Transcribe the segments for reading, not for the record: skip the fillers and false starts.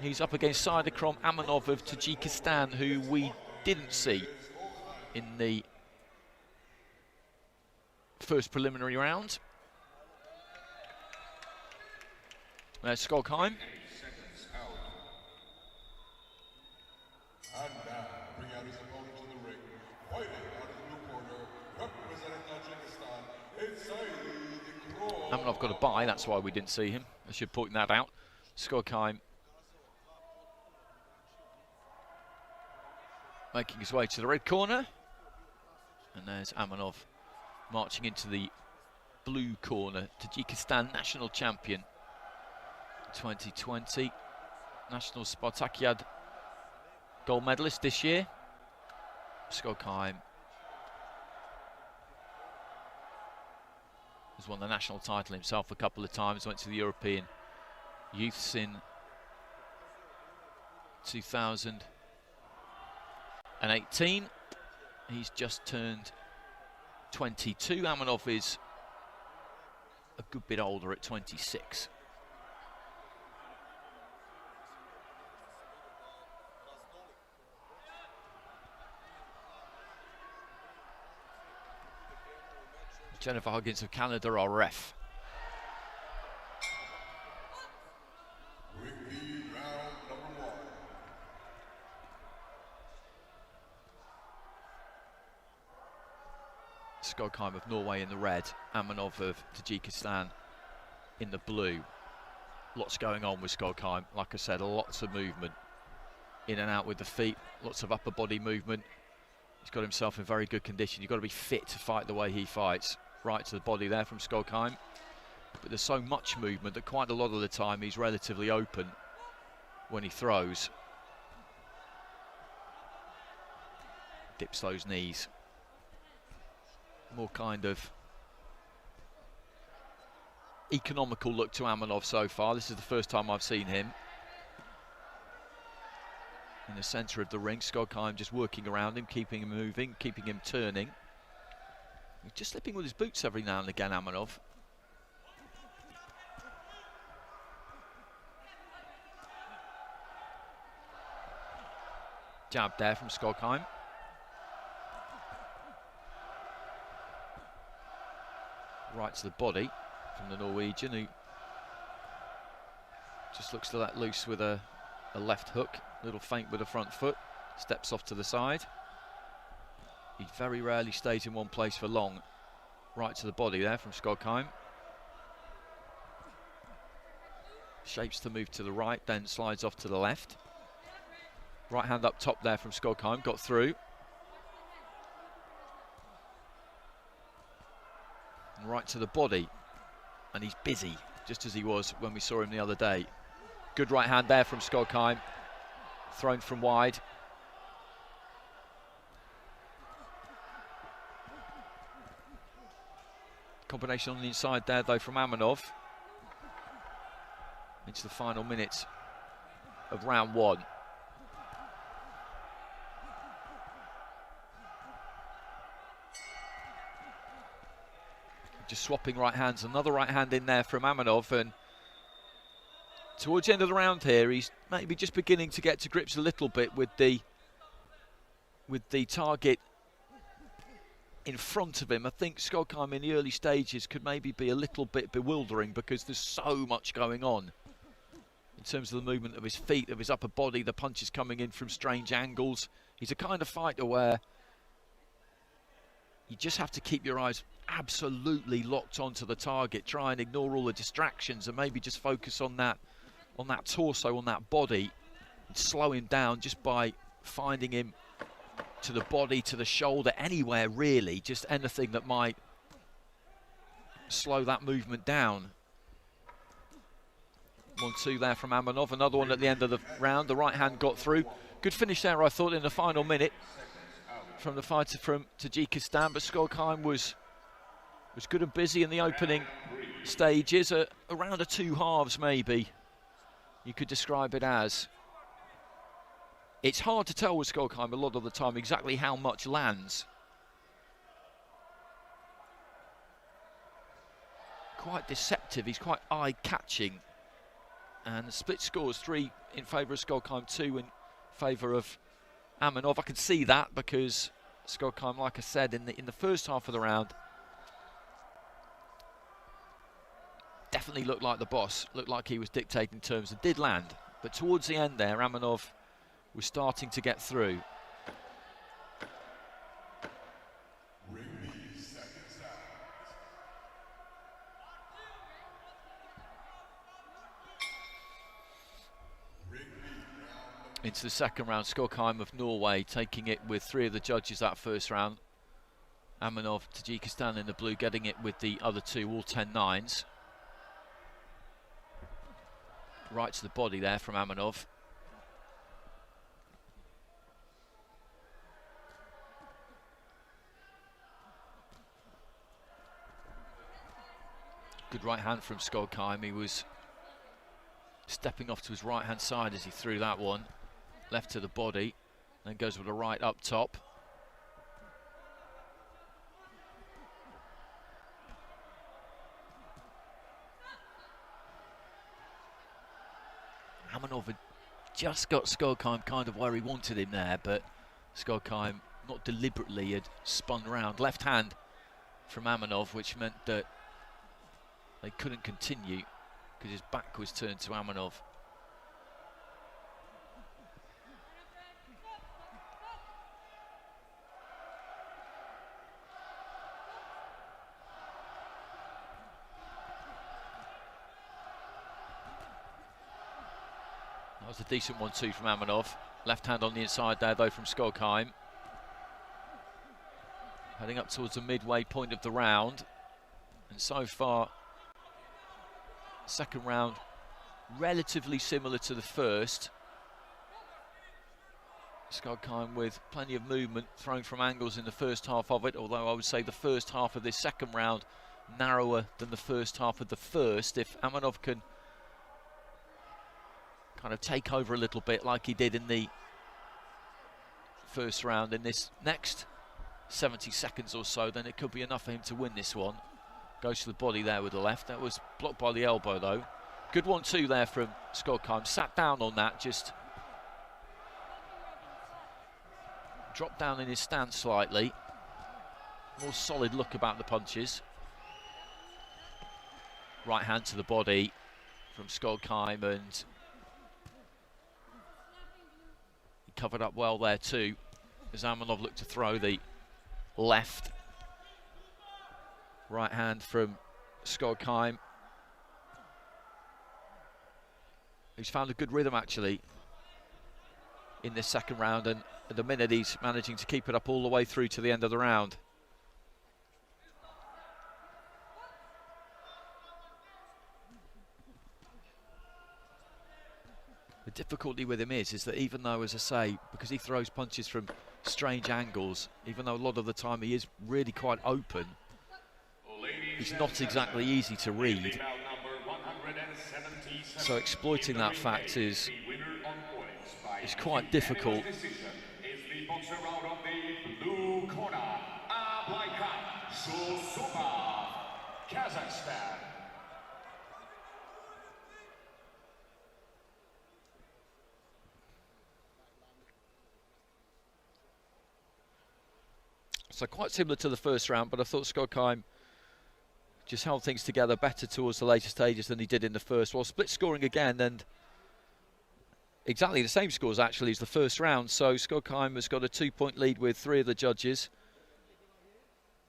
He's up against Saidikrom Amonov of Tajikistan, who we didn't see in the first preliminary round. There's Skogheim. And now, bring out his opponent to the ring, fighting out of the blue corner, representing Tajikistan, it's Saidikrom. Amonov got a bye, that's why we didn't see him. I should point that out. Skogheim making his way to the red corner. And there's Amonov marching into the blue corner. Tajikistan national champion 2020. National Spartakiad gold medalist this year. Skogheim has won the national title himself a couple of times, went to the European Youths in 2018. He's just turned 22. Amonov is a good bit older at 26. Jennifer Huggins of Canada, our ref. Skogheim of Norway in the red, Amonov of Tajikistan in the blue. Lots going on with Skogheim. Like I said, lots of movement in and out with the feet, lots of upper body movement. He's got himself in very good condition. You've got to be fit to fight the way he fights. Right to the body there from Skogheim. But there's so much movement that quite a lot of the time he's relatively open when he throws. Dips those knees. More kind of economical look to Amonov so far. This is the first time I've seen him. In the centre of the ring, Skogheim just working around him, keeping him moving, keeping him turning. He's just slipping with his boots every now and again, Amonov. Jab there from Skogheim. Right to the body from the Norwegian, who just looks to let loose with a left hook. Little feint with the front foot. Steps off to the side. He very rarely stays in one place for long. Right to the body there from Skogheim. Shapes to move to the right, then slides off to the left. Right hand up top there from Skogheim, got through. And right to the body. And he's busy, just as he was when we saw him the other day. Good right hand there from Skogheim. Thrown from wide. Combination on the inside there though from Amonov. Into the final minutes of round one. Just swapping right hands, another right hand in there from Amonov, and towards the end of the round here, he's maybe just beginning to get to grips a little bit with the target in front of him. I think Skogheim in the early stages could maybe be a little bit bewildering because there's so much going on in terms of the movement of his feet, of his upper body, the punches coming in from strange angles. He's a kind of fighter where you just have to keep your eyes absolutely locked onto the target, try and ignore all the distractions and maybe just focus on that torso, on that body, and slow him down just by finding him to the body, to the shoulder, anywhere really, just anything that might slow that movement down. 1-2 there from Amonov, another one at the end of the round. The right hand got through. Good finish there, I thought, in the final minute from the fighter from Tajikistan, but Skogheim was good and busy in the opening stages, around a two halves maybe, you could describe it as. It's hard to tell with Skogheim a lot of the time exactly how much lands. Quite deceptive, he's quite eye-catching And split scores, 3 in favour of Skot, 2 in favour of Amonov. I can see that because Skot, like I said, in the first half of the round, definitely looked like the boss, looked like he was dictating terms and did land. But towards the end there, Amonov was starting to get through. Into the second round, Skot of Norway taking it with 3 of the judges that first round. Amonov, TJK in the blue, getting it with the other 2, all 10-9s. Right to the body there from Amonov. Good right hand from Skot. He was stepping off to his right hand side as he threw that one. Left to the body, then goes with a right up top. Amonov had just got Skot kind of where he wanted him there, but Skot not deliberately had spun round. Left hand from Amonov, which meant that they couldn't continue because his back was turned to Amonov. That was a decent 1-2 from Amonov. Left hand on the inside there though from Skot. Heading up towards the midway point of the round. And so far, second round relatively similar to the first. Skot with plenty of movement thrown from angles in the first half of it, although I would say the first half of this second round narrower than the first half of the first. If Amonov can kind of take over a little bit like he did in the first round in this next 70 seconds or so, then it could be enough for him to win this one. Goes to the body there with the left. That was blocked by the elbow though. Good 1-2 there from Skot. Sat down on that, just dropped down in his stance slightly. More solid look about the punches. Right hand to the body from Skot, and he covered up well there too, as Amonov looked to throw the left. Right hand from Skot, who's found a good rhythm actually in this second round, and at the minute he's managing to keep it up all the way through to the end of the round. The difficulty with him is that even though, as I say, because he throws punches from strange angles, even though a lot of the time he is really quite open, he's not exactly easy to read. So exploiting that fact is quite difficult. So quite similar to the first round, but I thought Skot just held things together better towards the later stages than he did in the first. Well, split scoring again, and exactly the same scores actually as the first round. So Skot has got a 2-point lead with 3 of the judges,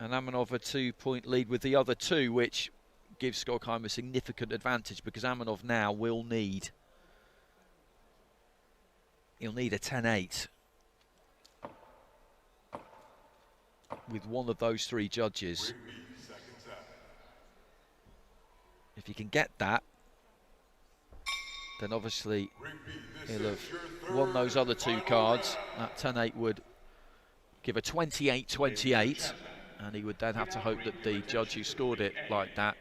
and Amonov a 2-point lead with the other 2, which gives Skot a significant advantage because Amonov now will need, he'll need a 10-8 with one of those 3 judges. If he can get that, then obviously he'll have won those other 2 cards. That 10-8 would give a 28-28, and he would then have to hope that the judge who scored it like that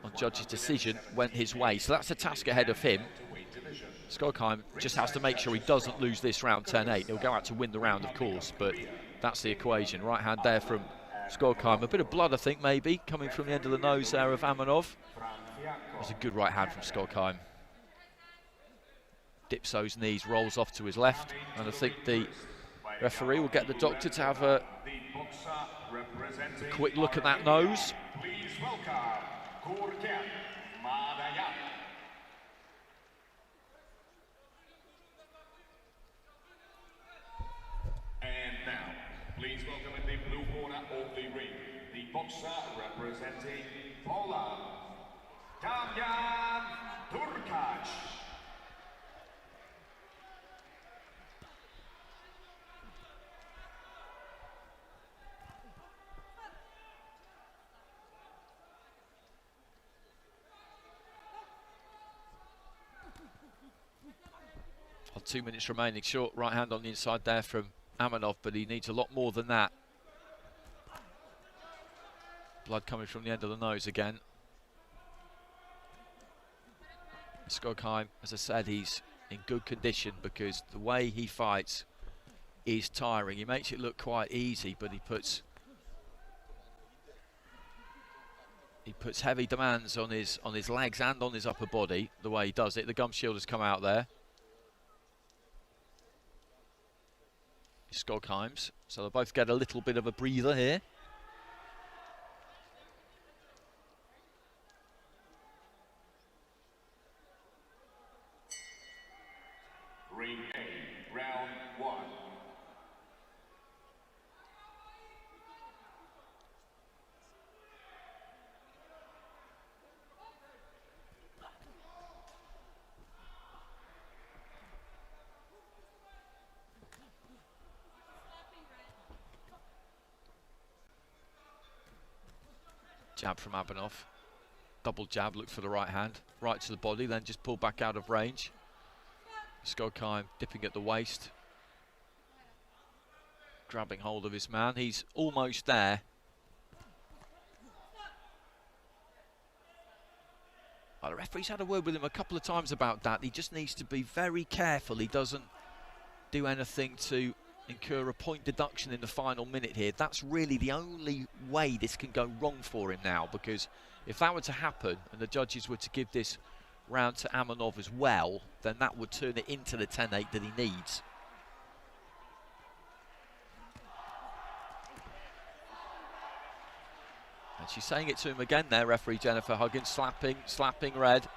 on judge's decision went his way. So that's a task ahead of him. Skot just has to make sure he doesn't lose this round 10-8. He'll go out to win the round, of course, but that's the equation. Right hand there from Skot. A bit of blood, I think, maybe, coming from the end of the nose there of Amonov. That's a good right hand from Skot. Dips those knees, rolls off to his left, and I think the referee will get the doctor to have a quick look at that nose. Please welcome And now, please welcome in the blue corner of the ring, the boxer representing Poland, Damian Turkac. On 2 minutes remaining, short right hand on the inside there from Amonov, but he needs a lot more than that. Blood coming from the end of the nose again. Skot, as I said, he's in good condition because the way he fights is tiring. He makes it look quite easy, but he puts heavy demands on his legs and on his upper body. The way he does it, the gum shield has come out there. Skot, so they'll both get a little bit of a breather here. Ring A, round 1. Jab from Amonov. Double jab, look for the right hand. Right to the body, then just pull back out of range. Skot dipping at the waist. Grabbing hold of his man. He's almost there. Well, the referee's had a word with him a couple of times about that. He just needs to be very careful. He doesn't do anything to incur a point deduction in the final minute here. That's really the only way this can go wrong for him now, because if that were to happen and the judges were to give this round to Amonov as well, then that would turn it into the 10-8 that he needs. And she's saying it to him again there, referee Jennifer Huggins, slapping red.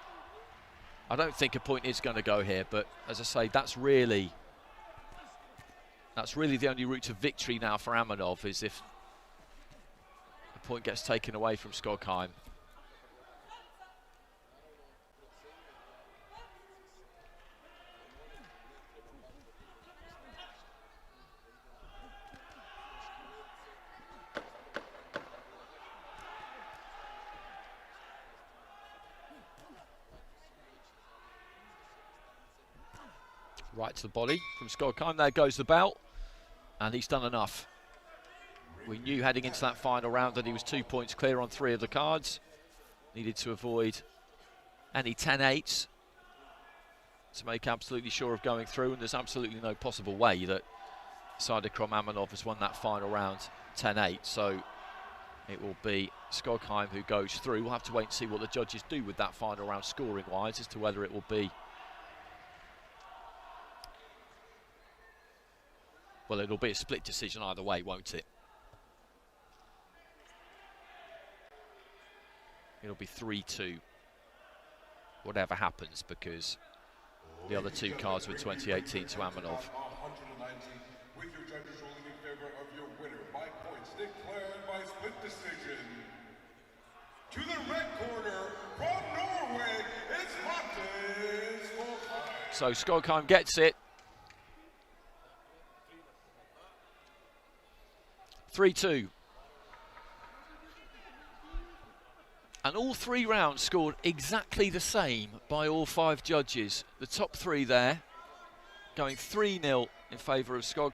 I don't think a point is going to go here, but as I say, that's really the only route to victory now for Amonov, is if the point gets taken away from Skot. Right to the body from Skot. There goes the bell, and he's done enough. We knew heading into that final round that he was 2 points clear on 3 of the cards. Needed to avoid any 10-8s to make absolutely sure of going through, and there's absolutely no possible way that Saidikrom Amonov has won that final round 10-8. So it will be Skot who goes through. We'll have to wait and see what the judges do with that final round scoring-wise as to whether it will be... Well, it'll be a split decision either way, won't it? It'll be 3-2, whatever happens, because the other 2 cards were 2018 to Amonov. 190, with your judges ruling in favor of your winner by points declared by split decision. To the red corner, from Norway, it's Martin Skot. So Skot gets it. 3-2. And all 3 rounds scored exactly the same by all 5 judges. The top 3 there going 3-0 in favour of Skot.